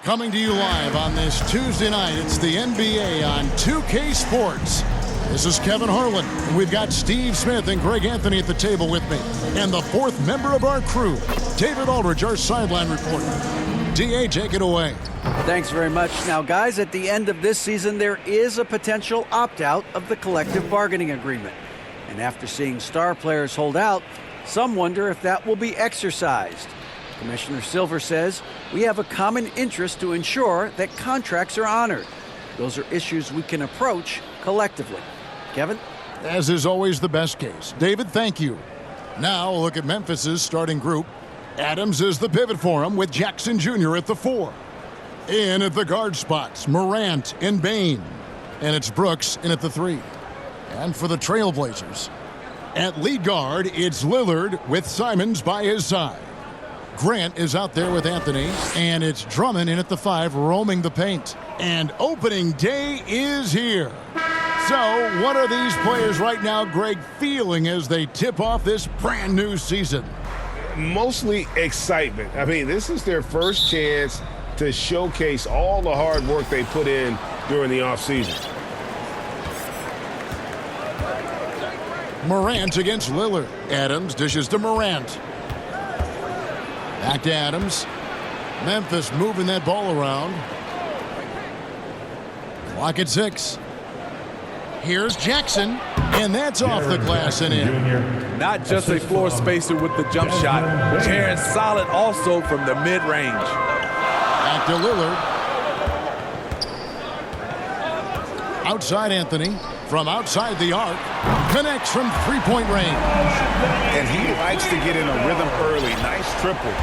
Coming to you live on this Tuesday night, it's the NBA on 2K Sports. This is Kevin Harlan. We've got Steve Smith and Greg Anthony at the table with me. And the fourth member of our crew, David Aldridge, our sideline reporter. DA, take it away. Thanks very much. Now, guys, at the end of this season, there is a potential opt-out of the collective bargaining agreement. And after seeing star players hold out, some wonder if that will be exercised. Commissioner Silver says we have a common interest to ensure that contracts are honored. Those are issues we can approach collectively. Kevin? As is always the best case. David, thank you. Now, look at Memphis's starting group. Adams is the pivot for him with Jackson Jr. at the 4. In at the guard spots, Morant and Bane. And it's Brooks in at the 3. And for the Trailblazers, at lead guard, it's Lillard with Simons by his side. Grant is out there with Anthony, and it's Drummond in at the 5, roaming the paint. And opening day is here. So, what are these players right now, Greg, feeling as they tip off this brand new season? Mostly excitement. I mean, this is their first chance to showcase all the hard work they put in during the offseason. Morant against Lillard. Adams dishes to Morant. Back to Adams. Memphis moving that ball around. Clock at 6. Here's Jackson, and that's off the glass and in. Not just a floor spacer with the jump shot. Jaren's solid also from the mid-range. Back to Lillard. Outside Anthony. From outside the arc. Connects from three-point range. And he likes to get in a rhythm early. Nice triple.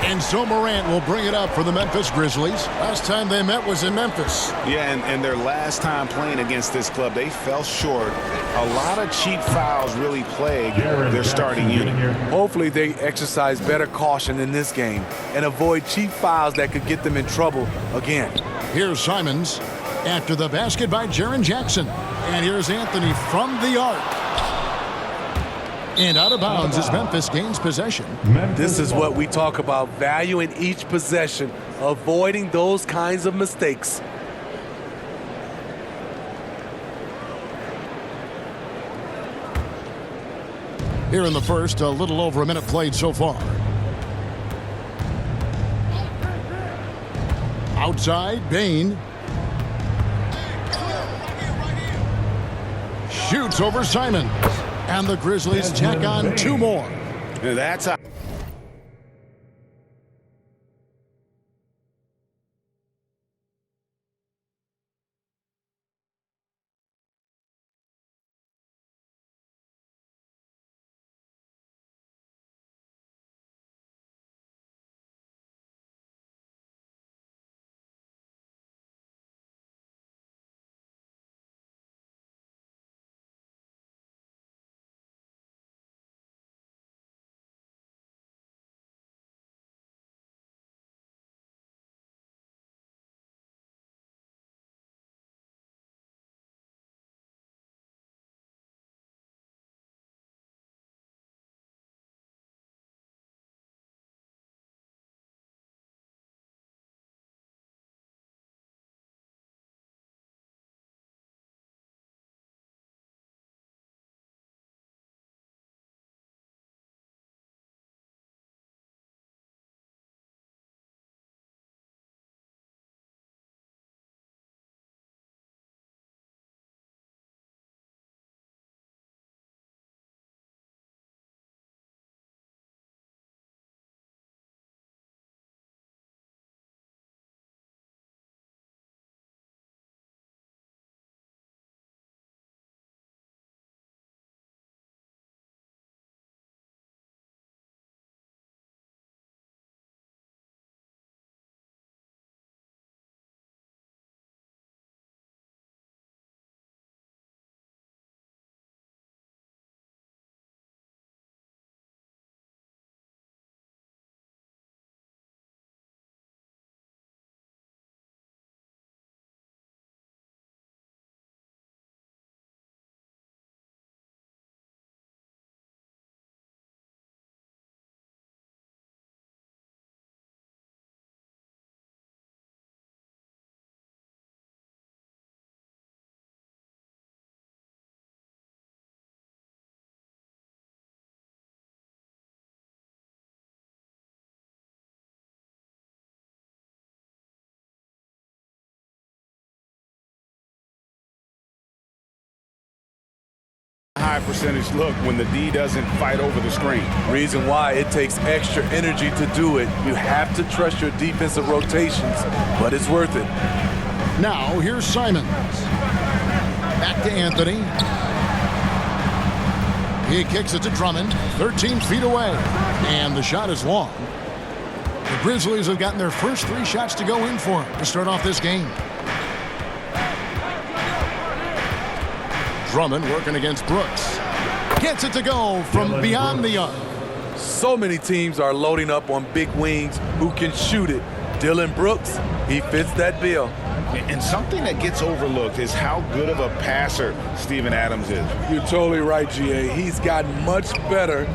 And so Morant will bring it up for the Memphis Grizzlies. Last time they met was in Memphis. Yeah, and their last time playing against this club, they fell short. A lot of cheap fouls really plague their starting unit. Hopefully they exercise better caution in this game and avoid cheap fouls that could get them in trouble again. Here's Simons after the basket by Jaren Jackson. And here's Anthony from the arc. And out of bounds as Memphis gains possession. This is what we talk about, valuing each possession, avoiding those kinds of mistakes. Here in the first, a little over a minute played so far. Outside, Bane. Shoots over Simon. And the Grizzlies tack on 2 more. That's how high percentage look when the D doesn't fight over the screen. Reason why it takes extra energy to do it. You have to trust your defensive rotations, but it's worth it. Now, here's Simons. Back to Anthony. He kicks it to Drummond, 13 feet away. And the shot is long. The Grizzlies have gotten their first 3 shots to go in for him to start off this game. Drummond working against Brooks. Gets it to go from beyond the arc. So many teams are loading up on big wings who can shoot it. Dylan Brooks, he fits that bill. And something that gets overlooked is how good of a passer Steven Adams is. You're totally right, GA. He's gotten much better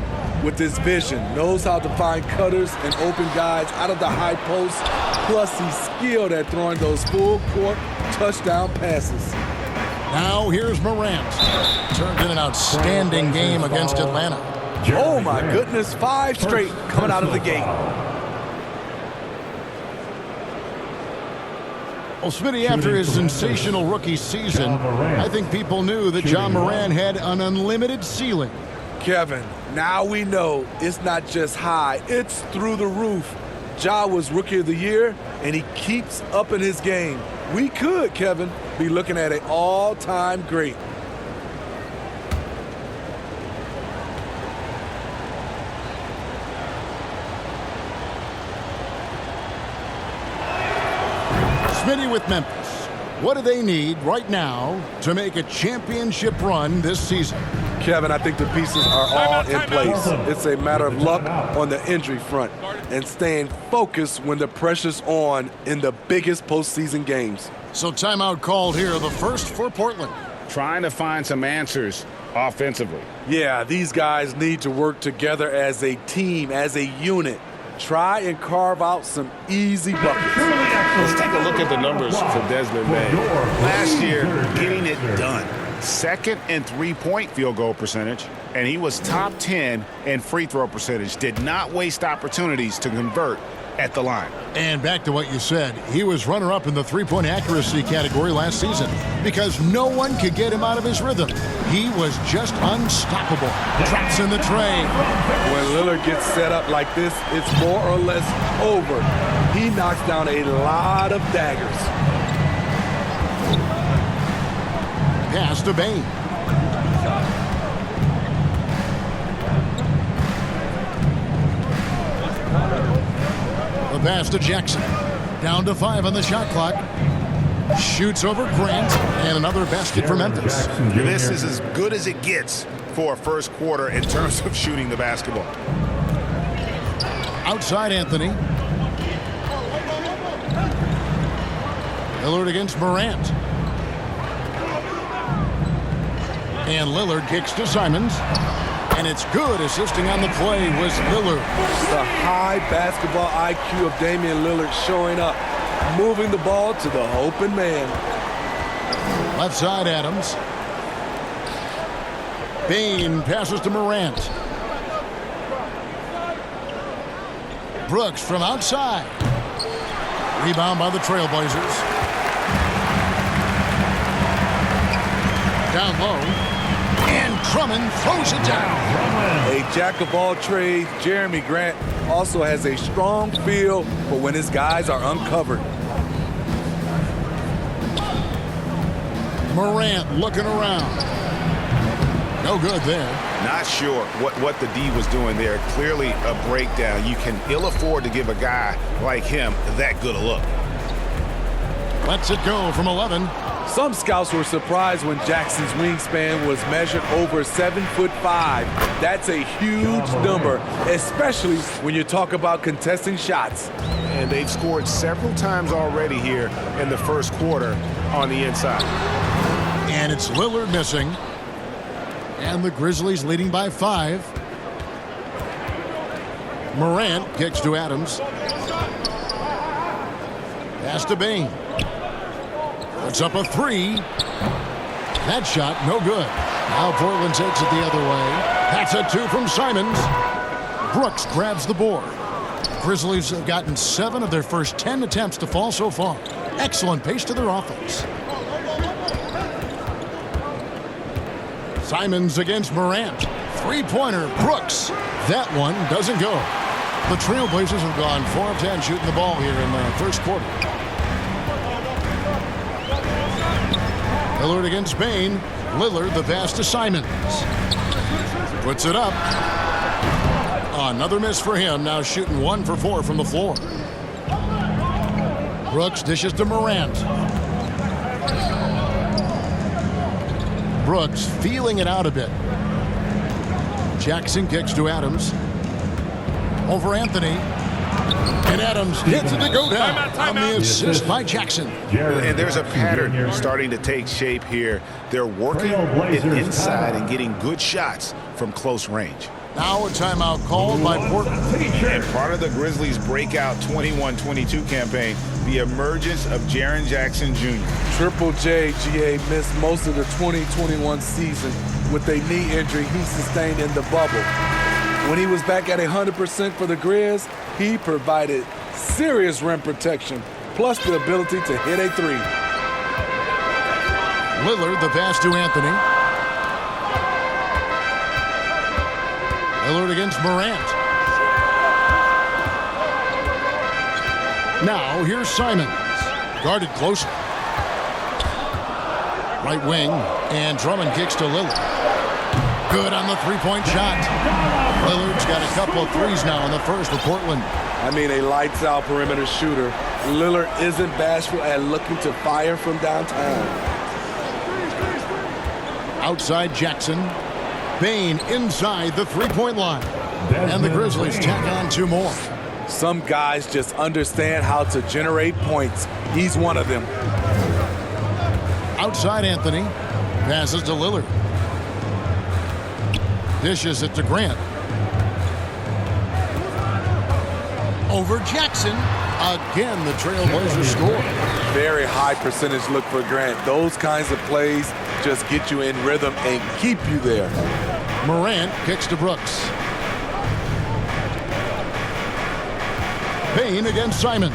with his vision. Knows how to find cutters and open guys out of the high post. Plus, he's skilled at throwing those full-court touchdown passes. Now here's Morant. Turned in an outstanding game against Atlanta. Oh, my goodness. 5 straight coming out of the gate. Well, Smitty, after his sensational rookie season, I think people knew that John Morant had an unlimited ceiling. Kevin, now we know it's not just high, it's through the roof. Ja was Rookie of the Year, and he keeps upping his game. We could, Kevin, be looking at an all-time great. Smitty with Memphis. What do they need right now to make a championship run this season? Kevin, I think the pieces are all in place. It's a matter of luck on the injury front and staying focused when the pressure's on in the biggest postseason games. So timeout called here, the first for Portland. Trying to find some answers offensively. Yeah, these guys need to work together as a team, as a unit. Try and carve out some easy buckets. Let's take a look at the numbers for Desmond Bain. Last year, getting it done. Second in three-point field goal percentage, and he was top 10 in free throw percentage. Did not waste opportunities to convert at the line. And back to what you said, he was runner-up in the three-point accuracy category last season because no one could get him out of his rhythm. He was just unstoppable. Drops in the tray. When Lillard gets set up like this, it's more or less over. He knocks down a lot of daggers. Pass to Bain. The pass to Jackson. Down to 5 on the shot clock. Shoots over Grant, and another basket for Memphis. This is as good as it gets for a first quarter in terms of shooting the basketball. Outside Anthony. Lillard against Morant. And Lillard kicks to Simons. And it's good. Assisting on the play was Lillard. The high basketball IQ of Damian Lillard showing up, moving the ball to the open man. Left side Adams. Bain passes to Morant. Brooks from outside. Rebound by the Trailblazers. Down low. And Drummond throws it down. A jack of all trades, Jeremy Grant also has a strong feel for when his guys are uncovered. Morant looking around. No good there. Not sure what the D was doing there. Clearly a breakdown. You can ill afford to give a guy like him that good a look. Lets it go from 11. Some scouts were surprised when Jackson's wingspan was measured over 7'5". That's a huge number, especially when you talk about contesting shots. And they've scored several times already here in the first quarter on the inside. And it's Lillard missing. And the Grizzlies leading by 5. Morant kicks to Adams. Pass to Bain. Puts up a 3. That shot, no good. Now Portland takes it the other way. That's a 2 from Simons. Brooks grabs the board. Grizzlies have gotten 7 of their first 10 attempts to fall so far. Excellent pace to their offense. Simons against Morant. Three-pointer, Brooks. That one doesn't go. The Trailblazers have gone 4 of 10 shooting the ball here in the first quarter. Lillard against Bain. Lillard the pass to Simons. Puts it up. Another miss for him. Now shooting 1 for 4 from the floor. Brooks dishes to Morant. Brooks feeling it out a bit. Jackson kicks to Adams. Over Anthony. And Adams hits it to go down on the assist by Jackson. And there's a pattern starting to take shape here. They're working it inside and getting good shots from close range. Now a timeout called by Portland. And part of the Grizzlies' breakout 21-22 campaign, the emergence of Jaren Jackson Jr. Triple J, GA, missed most of the 2021 season with a knee injury he sustained in the bubble. When he was back at 100% for the Grizz, he provided serious rim protection, plus the ability to hit a three. Lillard the pass to Anthony. Lillard against Morant. Now here's Simons. Guarded closer. Right wing, and Drummond kicks to Lillard. Good on the three-point shot. Lillard's got a couple of threes now in the first for Portland. I mean, a lights-out perimeter shooter. Lillard isn't bashful at looking to fire from downtown. Outside Jackson. Bain inside the three-point line. And the Grizzlies tack on 2 more. Some guys just understand how to generate points. He's one of them. Outside Anthony. Passes to Lillard. Dishes it to Grant. Over Jackson. Again, the Trailblazers score. Very high percentage look for Grant. Those kinds of plays just get you in rhythm and keep you there. Morant kicks to Brooks. Bain against Simons.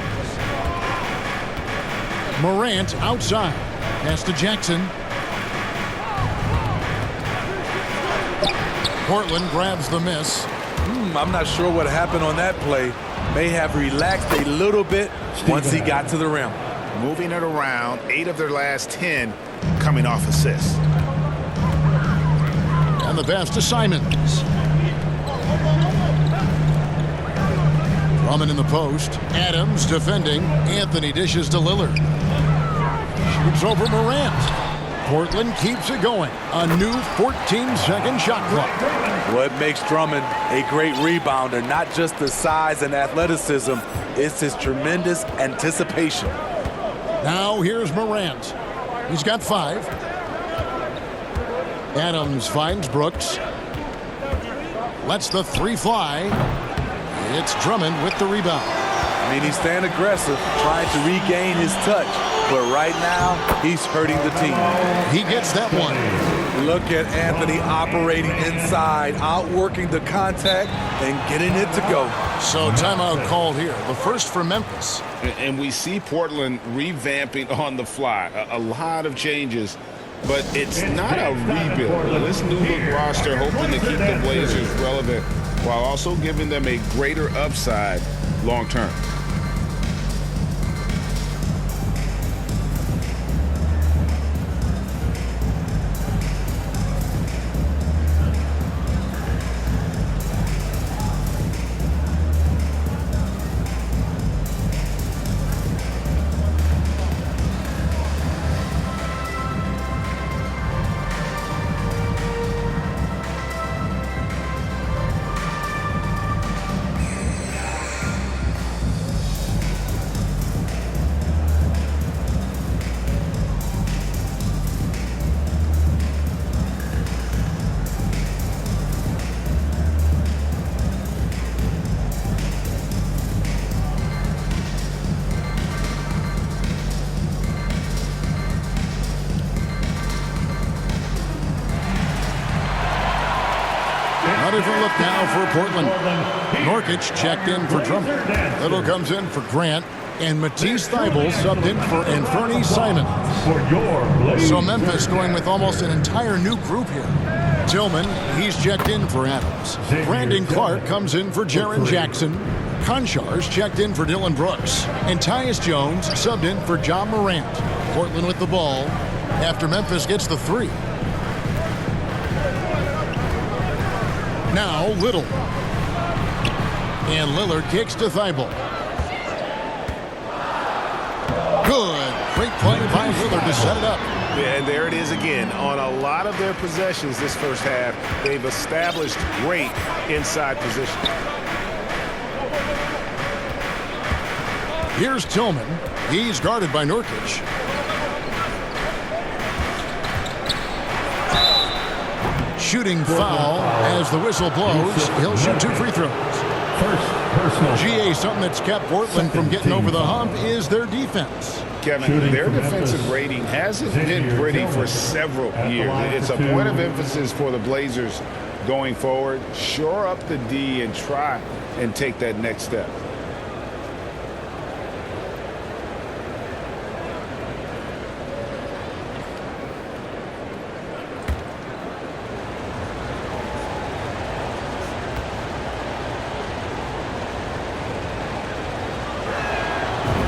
Morant outside. Pass to Jackson. Portland grabs the miss. I'm not sure what happened on that play. May have relaxed a little bit once he got to the rim. Moving it around, 8 of their last 10 coming off assists. And the pass to Simons. Drummond in the post. Adams defending. Anthony dishes to Lillard. Shoots over Morant. Portland keeps it going. A new 14-second shot clock. What makes Drummond a great rebounder, not just the size and athleticism, it's his tremendous anticipation. Now here's Morant. He's got 5. Adams finds Brooks. Lets the 3 fly. It's Drummond with the rebound. I mean, he's staying aggressive, trying to regain his touch. But right now, he's hurting the team. He gets that one. Look at Anthony operating inside, outworking the contact, and getting it to go. So timeout called here. The first for Memphis. And we see Portland revamping on the fly. A lot of changes, but it's not a rebuild. This new look roster hoping to keep the Blazers relevant while also giving them a greater upside long term. A different look now for Portland. Norkic checked in for Drummond. Little comes in for Grant. And Matisse Thybulle subbed in for Anthony Simons. So Memphis going with almost an entire new group here. Tillman, he's checked in for Adams. Brandon Clark comes in for Jaren Jackson. Conchar's checked in for Dylan Brooks. And Tyus Jones subbed in for John Morant. Portland with the ball after Memphis gets the 3. Now Little. And Lillard kicks to Thibault. Good. Great play by Lillard to set it up. Yeah, and there it is again. On a lot of their possessions this first half, they've established great inside position. Here's Tillman. He's guarded by Nurkic. Shooting foul as the whistle blows. He'll shoot 2 free throws. GA, something that's kept Portland from getting over the hump is their defense. Kevin, their defensive rating hasn't been pretty for several years. It's a point of emphasis for the Blazers going forward. Shore up the D and try and take that next step.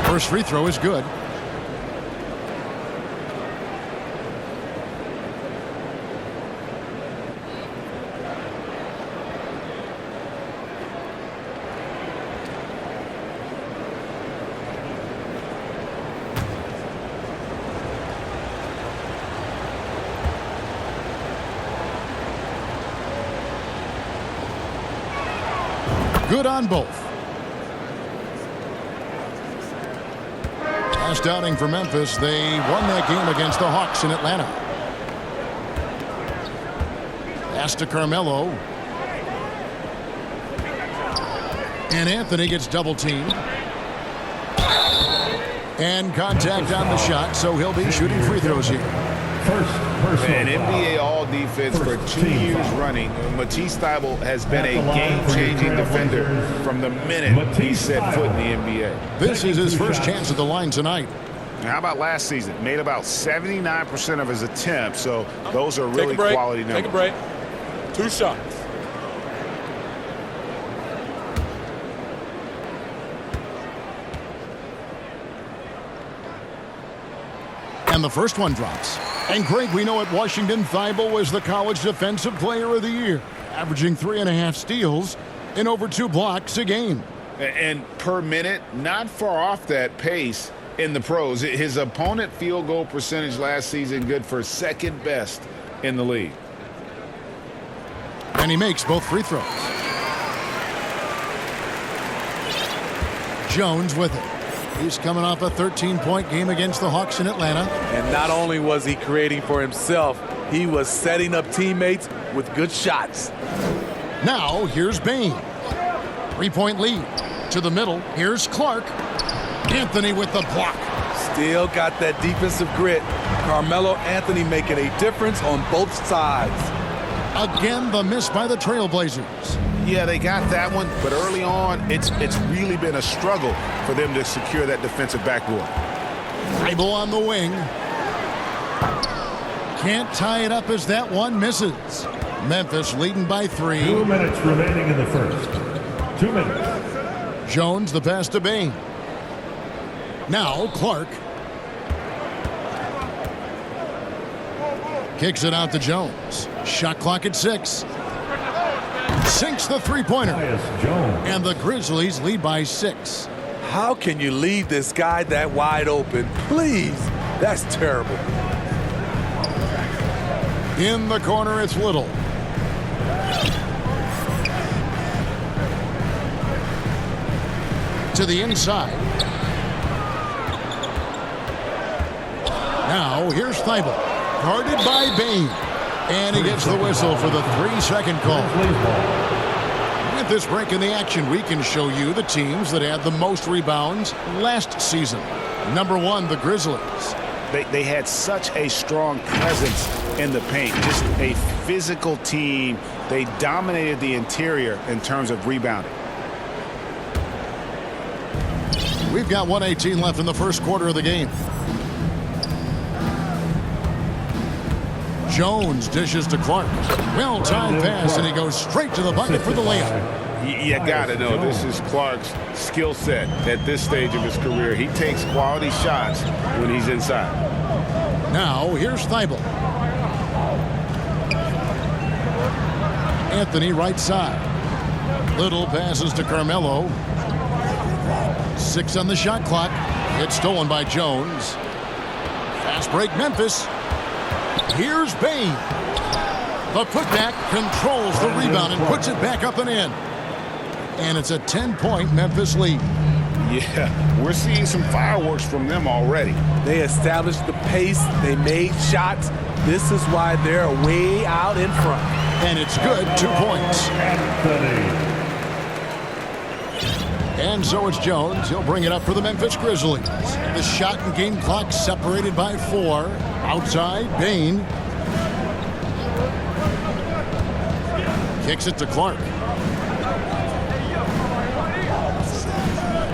First free throw is good. Good on both. Last outing for Memphis, they won that game against the Hawks in Atlanta. Pass to Carmelo. And Anthony gets double teamed. And contact on the shot, so he'll be shooting free throws here. An NBA All-Defense for 2 years running. Matisse Thybulle has been a game-changing defender from the minute he set foot in the NBA. This is his first chance at the line tonight. How about last season? Made about 79% of his attempts, so those are really quality numbers. Take a break. 2 shots. And the first one drops. And Greg, we know at Washington, Thibault was the college defensive player of the year, averaging 3.5 steals and over 2 blocks a game. And per minute, not far off that pace in the pros. His opponent field goal percentage last season good for 2nd best in the league. And he makes both free throws. Jones with it. He's coming off a 13-point game against the Hawks in Atlanta. And not only was he creating for himself, he was setting up teammates with good shots. Now, here's Bain. 3-point lead. To the middle, here's Clark. Anthony with the block. Still got that defensive grit. Carmelo Anthony making a difference on both sides. Again, the miss by the Trailblazers. Yeah, they got that one, but early on, it's really been a struggle for them to secure that defensive backboard. Thibault on the wing. Can't tie it up as that one misses. Memphis leading by 3. 2 minutes remaining in the first. 2 minutes. Jones the pass to Bain. Now Clark. Kicks it out to Jones. Shot clock at 6. Sinks the 3-pointer. And the Grizzlies lead by 6. How can you leave this guy that wide open? Please. That's terrible. In the corner, it's Little. To the inside. Now, here's Thibault. Guarded by Bain. And he gets the whistle for the 3-second call. With this break in the action, we can show you the teams that had the most rebounds last season. Number 1, the Grizzlies. They had such a strong presence in the paint, just a physical team. They dominated the interior in terms of rebounding. We've got 1:18 left in the first quarter of the game. Jones dishes to Clark. Well-timed pass, and he goes straight to the bucket for the layup. You got to know this is Clark's skill set at this stage of his career. He takes quality shots when he's inside. Now, here's Thibault. Anthony right side. Little passes to Carmelo. 6 on the shot clock. It's stolen by Jones. Fast break Memphis. Here's Bain. The putback controls the rebound and puts it back up and in. And it's a 10-point Memphis lead. Yeah, we're seeing some fireworks from them already. They established the pace. They made shots. This is why they're way out in front. And it's good. 2 points. And so it's Jones. He'll bring it up for the Memphis Grizzlies. The shot and game clock separated by 4. Outside, Bain. Kicks it to Clark.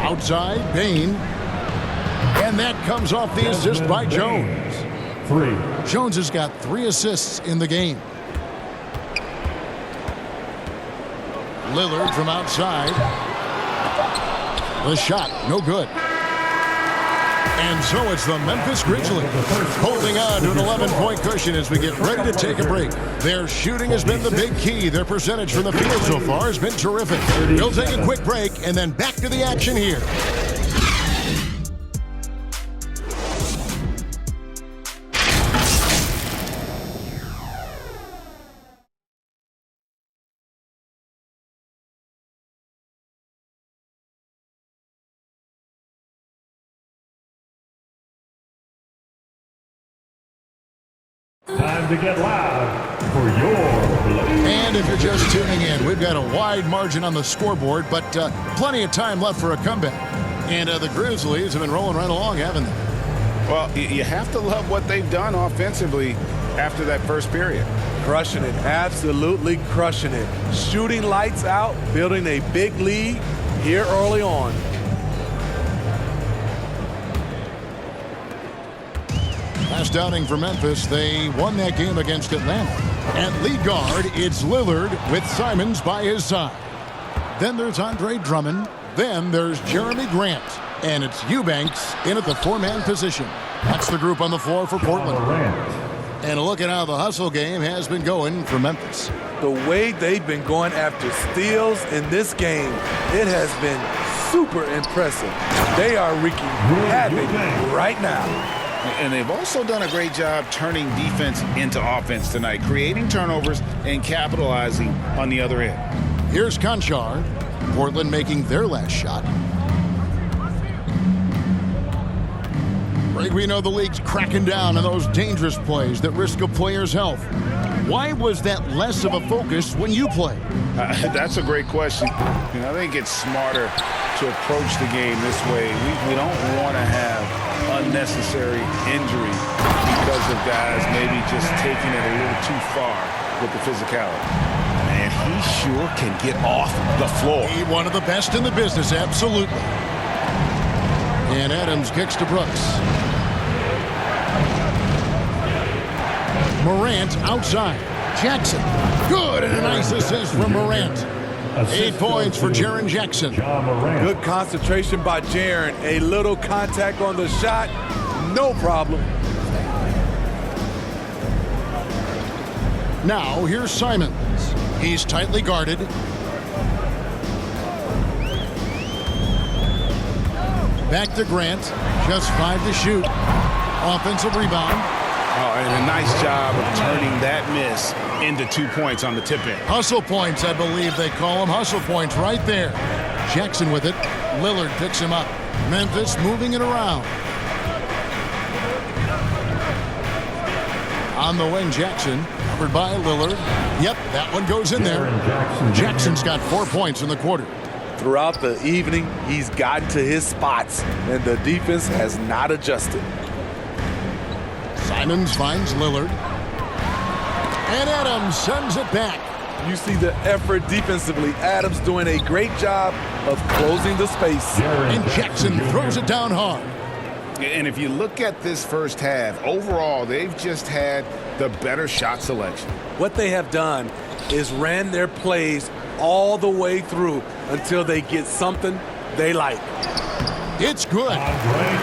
Outside, Bain. And that comes off the assist by Jones. 3. Jones has got 3 assists in the game. Lillard from outside. The shot, no good. And so it's the Memphis Grizzlies holding on to an 11-point cushion as we get ready to take a break. Their shooting has been the big key. Their percentage from the field so far has been terrific. We'll take a quick break and then back to the action here. Time to get loud for your Blaze. And if you're just tuning in, we've got a wide margin on the scoreboard, but plenty of time left for a comeback. And the Grizzlies have been rolling right along, haven't they? Well, you have to love what they've done offensively after that first period. Crushing it, absolutely crushing it. Shooting lights out, building a big lead here early on. Last outing for Memphis, they won that game against Atlanta. At lead guard, it's Lillard with Simons by his side. Then there's Andre Drummond. Then there's Jeremy Grant. And it's Eubanks in at the 4-man position. That's the group on the floor for Portland. And a look at how the hustle game has been going for Memphis. The way they've been going after steals in this game, it has been super impressive. They are wreaking havoc right now. And they've also done a great job turning defense into offense tonight, creating turnovers and capitalizing on the other end. Here's Conchar. Portland making their last shot. Greg, we know the league's cracking down on those dangerous plays that risk a player's health. Why was that less of a focus when you played? That's a great question. I think it's smarter to approach the game this way. We don't want to have unnecessary injury because of guys maybe just taking it a little too far with the physicality. Man, he sure can get off the floor. He one of the best in the business, absolutely. And Adams kicks to Brooks. Morant outside. Jackson. Good, and a nice assist from Morant. 8 points for Jaren Jackson. Good concentration by Jaren. A little contact on the shot, no problem. Now here's Simons. He's tightly guarded. Back to Grant. Just 5 to shoot. Offensive rebound. Oh, and a nice job of turning that miss into 2 points on the tip in. Hustle points, I believe they call them. Hustle points right there. Jackson with it. Lillard picks him up. Memphis moving it around. On the wing, Jackson. Covered by Lillard. Yep, that one goes in there. Jackson's got 4 points in the quarter. Throughout the evening, he's gotten to his spots, and the defense has not adjusted. Simons finds Lillard. And Adams sends it back. You see the effort defensively. Adams doing a great job of closing the space. And Jackson throws it down hard. And if you look at this first half, overall, they've just had the better shot selection. What they have done is ran their plays all the way through until they get something they like. It's good.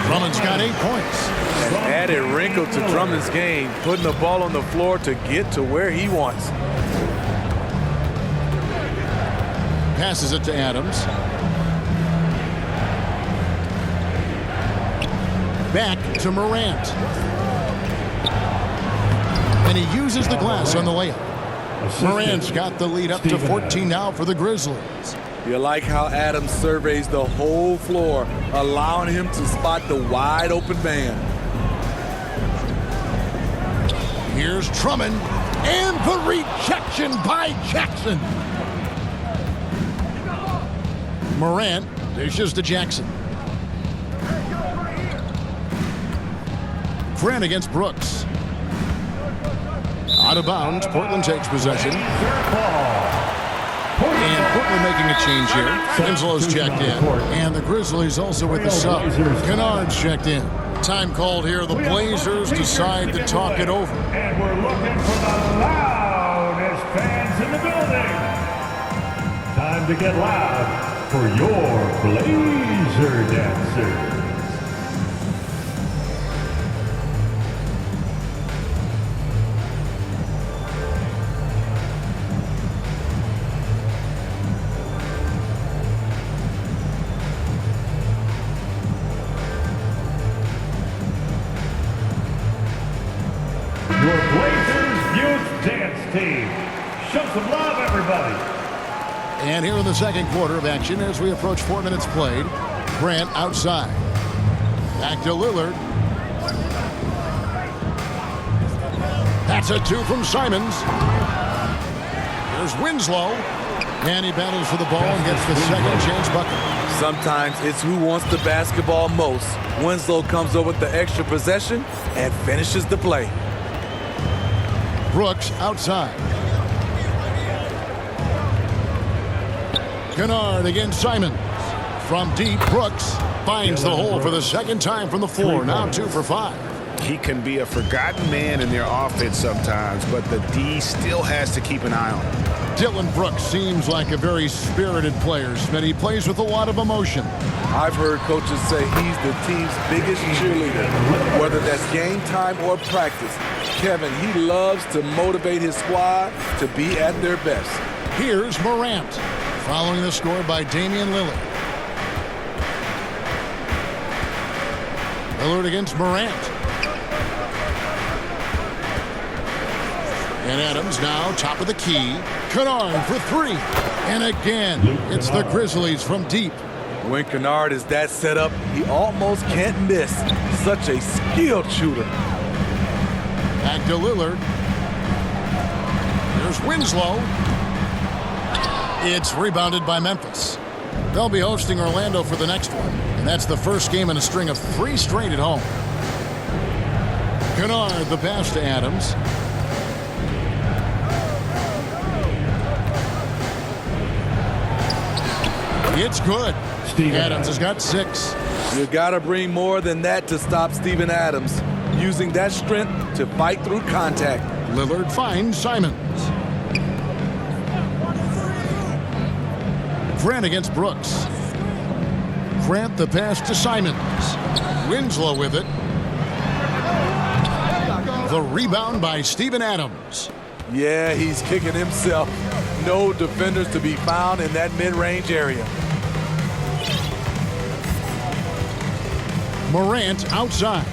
Drummond's got 8 points. An added wrinkle to Drummond's game, putting the ball on the floor to get to where he wants. Passes it to Adams. Back to Morant. And he uses the glass on the layup. Morant's got the lead up to 14 now for the Grizzlies. You like how Adams surveys the whole floor, allowing him to spot the wide open man. Here's Drummond, and the rejection by Jackson. Morant dishes to Jackson. Grant against Brooks. Out of bounds, Portland takes possession. And Portland making a change here. Winslow's checked in. And the Grizzlies also with the sub. Kennard's checked in. Time called here. The Blazers decide to talk it over. And we're looking for the loudest fans in the building. Time to get loud for your Blazer dancers. Your Blazers Youth Dance Team. Show some love, everybody. And here in the second quarter of action as we approach 4 minutes played. Grant outside. Back to Lillard. That's a 2 from Simons. Here's Winslow. And he battles for the ball and gets the second chance bucket. Sometimes it's who wants the basketball most. Winslow comes over with the extra possession and finishes the play. Brooks outside. Kennard against Simons. From deep, Brooks finds the hole for the second time from the floor. Now 2 for 5. He can be a forgotten man in their offense sometimes, but the D still has to keep an eye on him. Dillon Brooks seems like a very spirited player, Smith. He plays with a lot of emotion. I've heard coaches say he's the team's biggest cheerleader, whether that's game time or practice. Kevin, he loves to motivate his squad to be at their best. Here's Morant, following the score by Damian Lillard. Lillard against Morant. And Adams now top of the key. Kennard for 3. And again, it's the Grizzlies from deep. When Kennard is that set up, he almost can't miss. Such a skilled shooter. Back to Lillard. There's Winslow. It's rebounded by Memphis. They'll be hosting Orlando for the next one. And that's the first game in a string of 3 straight at home. Kennard, the pass to Adams. It's good. Adams has got 6. You gotta bring more than that to stop Steven Adams. Using that strength to fight through contact. Lillard finds Simons. Grant against Brooks. Grant the pass to Simons. Winslow with it. The rebound by Steven Adams. Yeah, he's kicking himself. No defenders to be found in that mid-range area. Morant outside.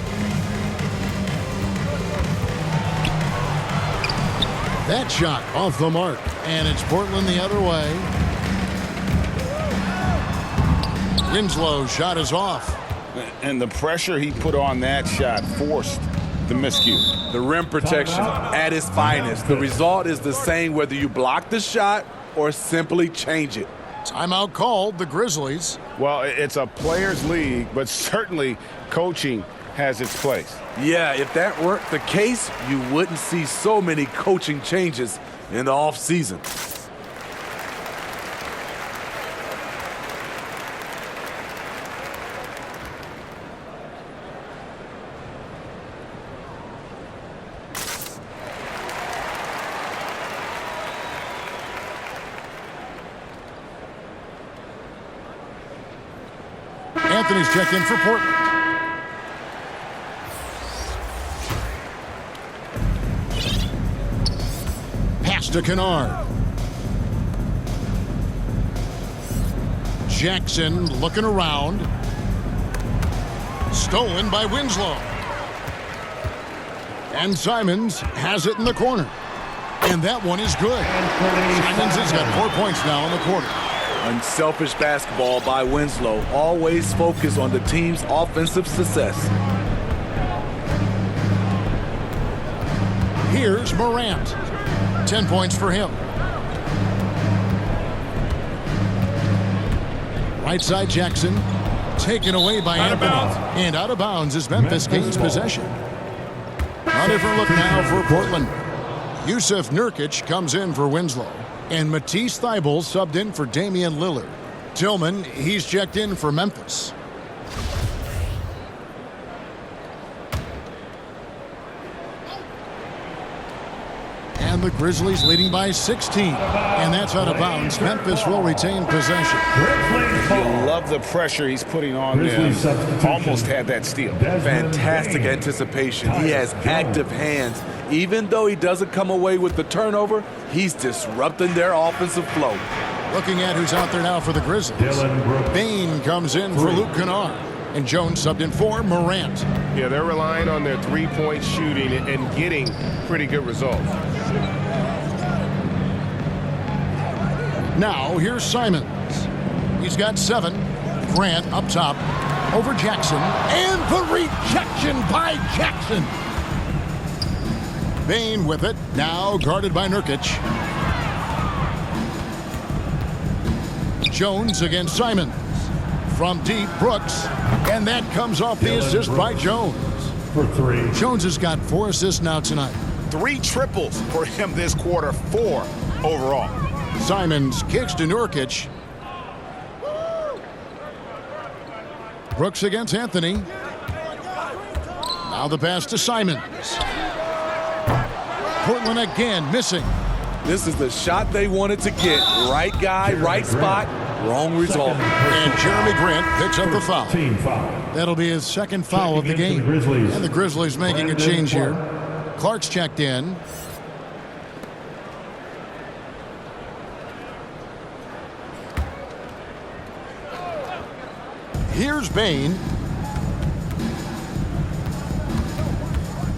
That shot off the mark. And it's Portland the other way. Winslow's shot is off. And the pressure he put on that shot forced the miscue. The rim protection at its finest. The result is the same whether you block the shot or simply change it. Timeout called, the Grizzlies. Well, it's a players' league, but certainly coaching has its place. Yeah, if that weren't the case, you wouldn't see so many coaching changes in the offseason. Anthony's checked in for Portland. Pass to Kennard. Jackson looking around. Stolen by Winslow. And Simons has it in the corner. And that one is good. Simons has got 4 points now in the quarter. Unselfish basketball by Winslow. Always focus on the team's offensive success. Here's Morant. 10 points for him. Right side Jackson. Taken away by Anthony. And out of bounds as Memphis gains possession. A different look now for Portland. Yusuf Nurkic comes in for Winslow. And Matisse Thybulle subbed in for Damian Lillard. Tillman, he's checked in for Memphis. And the Grizzlies leading by 16. And that's out of bounds. Memphis will retain possession. You love the pressure he's putting on them. Almost had that steal. Fantastic anticipation. He has active hands. Even though he doesn't come away with the turnover, he's disrupting their offensive flow. Looking at who's out there now for the Grizzlies. Bain comes in for Luke Kennard. And Jones subbed in for Morant. Yeah, they're relying on their three-point shooting and getting pretty good results. Now, here's Simons. He's got 7. Grant up top. Over Jackson. And the rejection by Jackson. Bain with it. Now guarded by Nurkic. Jones against Simons. From deep, Brooks. And that comes off the assist by Jones. For 3. Jones has got 4 assists now tonight. 3 triples for him this quarter, 4 overall. Simons kicks to Nurkic. Brooks against Anthony. Now the pass to Simons. Portland again missing. This is the shot they wanted to get. Right guy, right spot, wrong result. And Jeremy Grant picks up the foul. Team foul. That'll be his second foul of the game. And the Grizzlies making a change here. Clark's checked in. Here's Bain.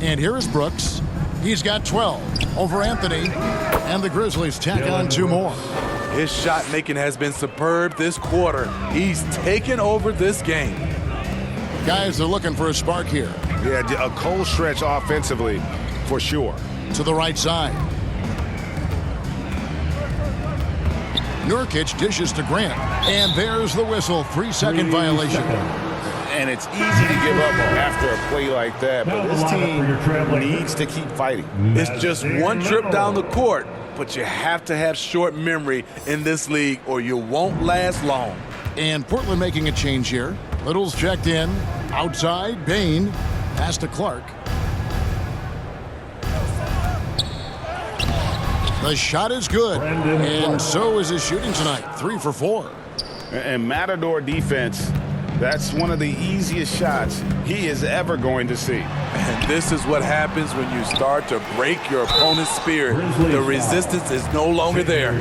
And here is Brooks. He's got 12 over Anthony. And the Grizzlies tack on 2 more. His shot making has been superb this quarter. He's taken over this game. Guys are looking for a spark here. Yeah, a cold stretch offensively for sure. To the right side. Nurkic dishes to Grant. And there's the whistle. 3-second violation. And it's easy to give up after a play like that, but this team needs to keep fighting. It's just one trip down the court, but you have to have short memory in this league or you won't last long. And Portland making a change here. Little's checked in. Outside, Bain. Pass to Clark. The shot is good. And so is his shooting tonight. 3 for 4. And Matador defense, that's one of the easiest shots he is ever going to see. And this is what happens when you start to break your opponent's spirit. The resistance is no longer there.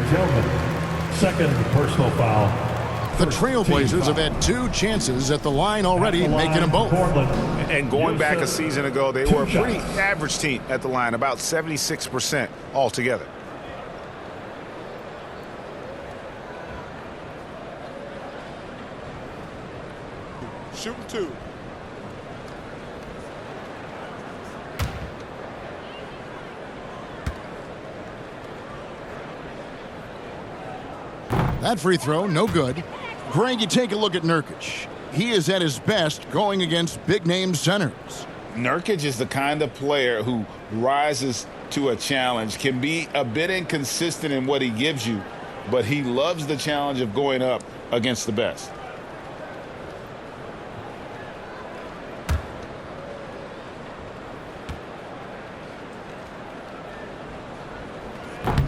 Second personal foul. The Trailblazers have had 2 chances at the line already, making them both. And going back a season ago, they were a pretty average team at the line, about 76% altogether. Shooting 2. That free throw, no good. Greg, you take a look at Nurkic. He is at his best going against big-name centers. Nurkic is the kind of player who rises to a challenge, can be a bit inconsistent in what he gives you, but he loves the challenge of going up against the best.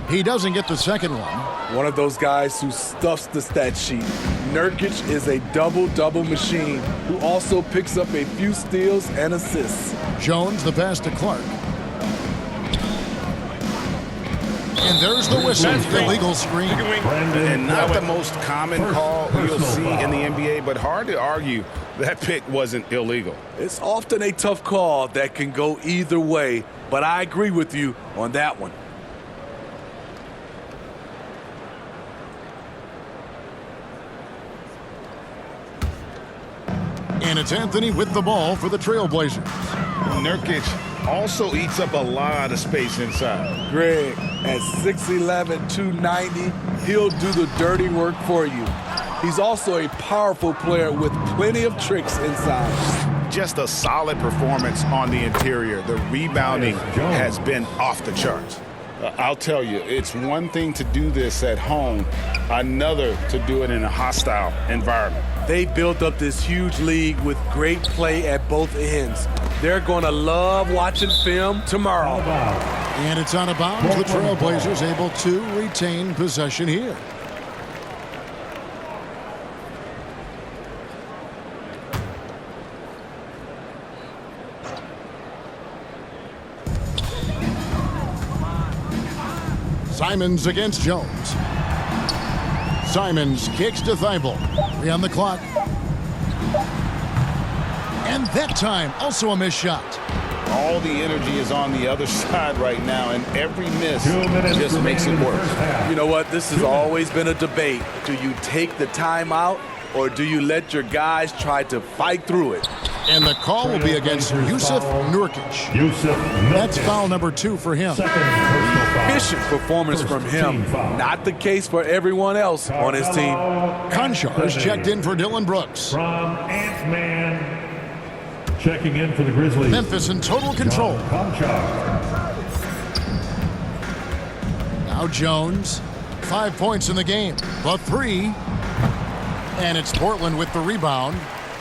He doesn't get the second one. One of those guys who stuffs the stat sheet. Nurkic is a double-double machine who also picks up a few steals and assists. Jones the pass to Clark. And there's the whistle. Illegal screen. And not the most common call you'll see in the NBA, but hard to argue that pick wasn't illegal. It's often a tough call that can go either way, but I agree with you on that one. And it's Anthony with the ball for the Trailblazers. Nurkic also eats up a lot of space inside. Greg, at 6'11", 290, he'll do the dirty work for you. He's also a powerful player with plenty of tricks inside. Just a solid performance on the interior. The rebounding has been off the charts. I'll tell you, it's one thing to do this at home, another to do it in a hostile environment. They built up this huge league with great play at both ends. They're going to love watching film tomorrow. And it's out of bounds. The Trailblazers able to retain possession here. Simons against Jones. Simons kicks to Thibault. 3 on the clock. And that time, also a missed shot. All the energy is on the other side right now, and every miss just makes it worse. You know what? This has always been a debate. Do you take the timeout, or do you let your guys try to fight through it? And the call will be against Jusuf Nurkic. That's foul number 2 for him. Efficient performance from him. Not the case for everyone else on his team. Conchar checked in for Dylan Brooks. From Ant-Man, checking in for the Grizzlies. Memphis in total control. Now Jones, 5 points in the game. The 3. And it's Portland with the rebound.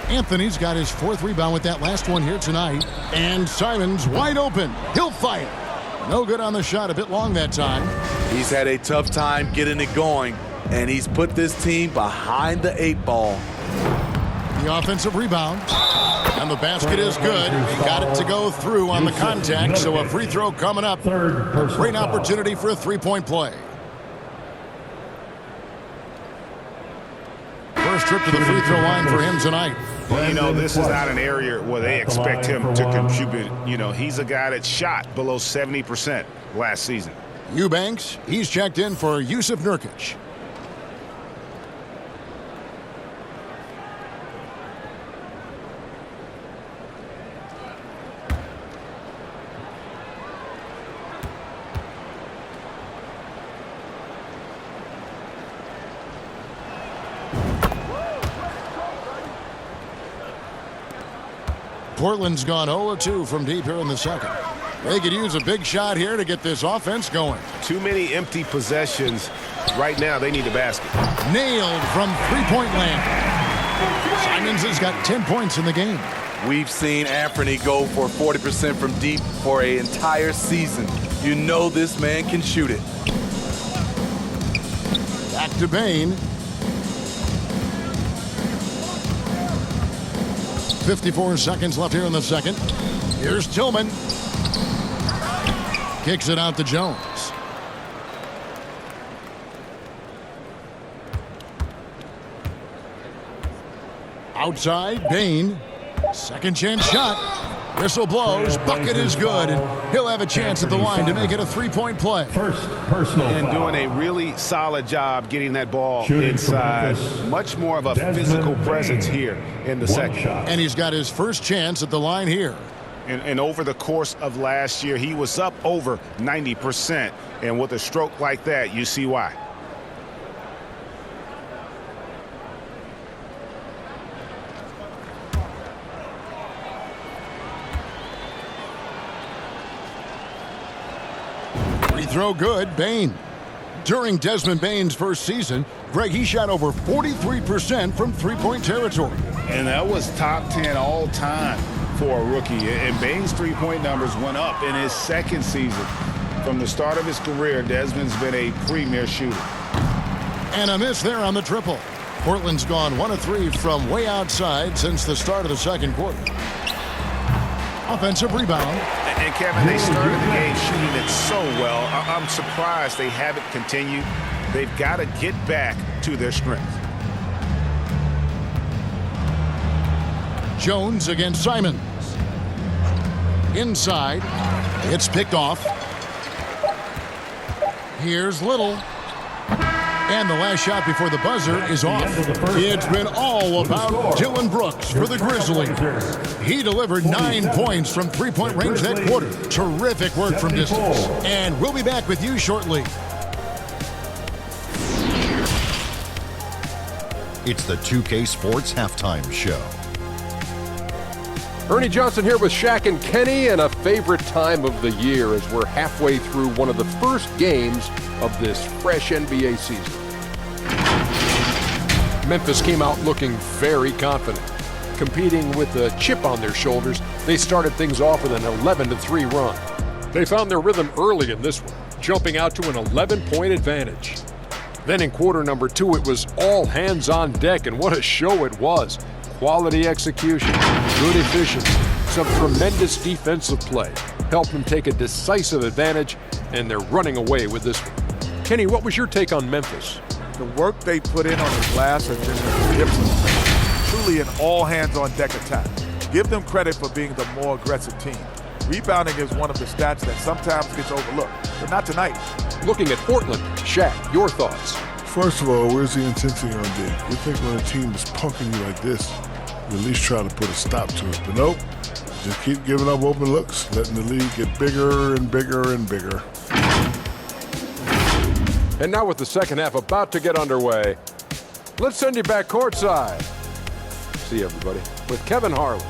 Anthony's got his 4th rebound with that last one here tonight. And Simons wide open. He'll fire. No good on the shot. A bit long that time. He's had a tough time getting it going, and he's put this team behind the 8 ball. The offensive rebound. And the basket is good. He got it to go through on the contact, so a free throw coming up. Great opportunity for a 3-point play. First trip to the free throw line for him tonight. You know, this is not an area where they expect him to contribute. You know, he's a guy that shot below 70% last season. Eubanks, he's checked in for Jusuf Nurkic. Portland's gone 0-2 from deep here in the second. They could use a big shot here to get this offense going. Too many empty possessions. Right now, they need the basket. Nailed from three-point land. Simons has got 10 points in the game. We've seen Anthony go for 40% from deep for an entire season. You know this man can shoot it. Back to Bain. 54 seconds left here in the second. Here's Tillman. Kicks it out to Jones. Outside, Bain. Second chance shot. Whistle blows. Bucket is good. And he'll have a chance at the line to make it a 3-point play. First personal And foul. doing a really solid job getting that ball Shooting inside. from Memphis, Much more of a Desmond physical Bain. presence here in the One second. shot. And he's got his first chance at the line here. And over the course of last year, he was up over 90%. And with a stroke like that, you see why. Free throw good, Bain. During Desmond Bain's first season, Greg, he shot over 43% from three-point territory. And that was top 10 all time for a rookie. And Bain's three-point numbers went up in his second season. From the start of his career, Desmond's been a premier shooter. And a miss there on the triple. Portland's gone 1 of 3 from way outside since the start of the second quarter. Offensive rebound. And Kevin, they started the game shooting it so well. I'm surprised they haven't continued. They've got to get back to their strength. Jones against Simons. Inside. It's picked off. Here's Little. And the last shot before the buzzer is off. It's been all about Dillon Brooks for the Grizzlies. He delivered 9 points from three-point range that quarter. Terrific work from distance. And we'll be back with you shortly. It's the 2K Sports Halftime Show. Ernie Johnson here with Shaq and Kenny, and a favorite time of the year as we're halfway through one of the first games of this fresh NBA season. Memphis came out looking very confident. Competing with a chip on their shoulders, they started things off with an 11-3 run. They found their rhythm early in this one, jumping out to an 11-point advantage. Then in quarter number 2, it was all hands on deck, and what a show it was. Quality execution, good efficiency, some tremendous defensive play helped them take a decisive advantage, and they're running away with this one. Kenny, what was your take on Memphis? The work they put in on the glass has been magnificent. Truly an all-hands-on-deck attack. Give them credit for being the more aggressive team. Rebounding is one of the stats that sometimes gets overlooked, but not tonight. Looking at Portland, Shaq, your thoughts? First of all, where's the intensity on D? You think when a team is punking you like this, you at least try to put a stop to it. But nope, just keep giving up open looks, letting the lead get bigger and bigger and bigger. And now with the second half about to get underway, let's send you back courtside. See you, everybody, with Kevin Harlan.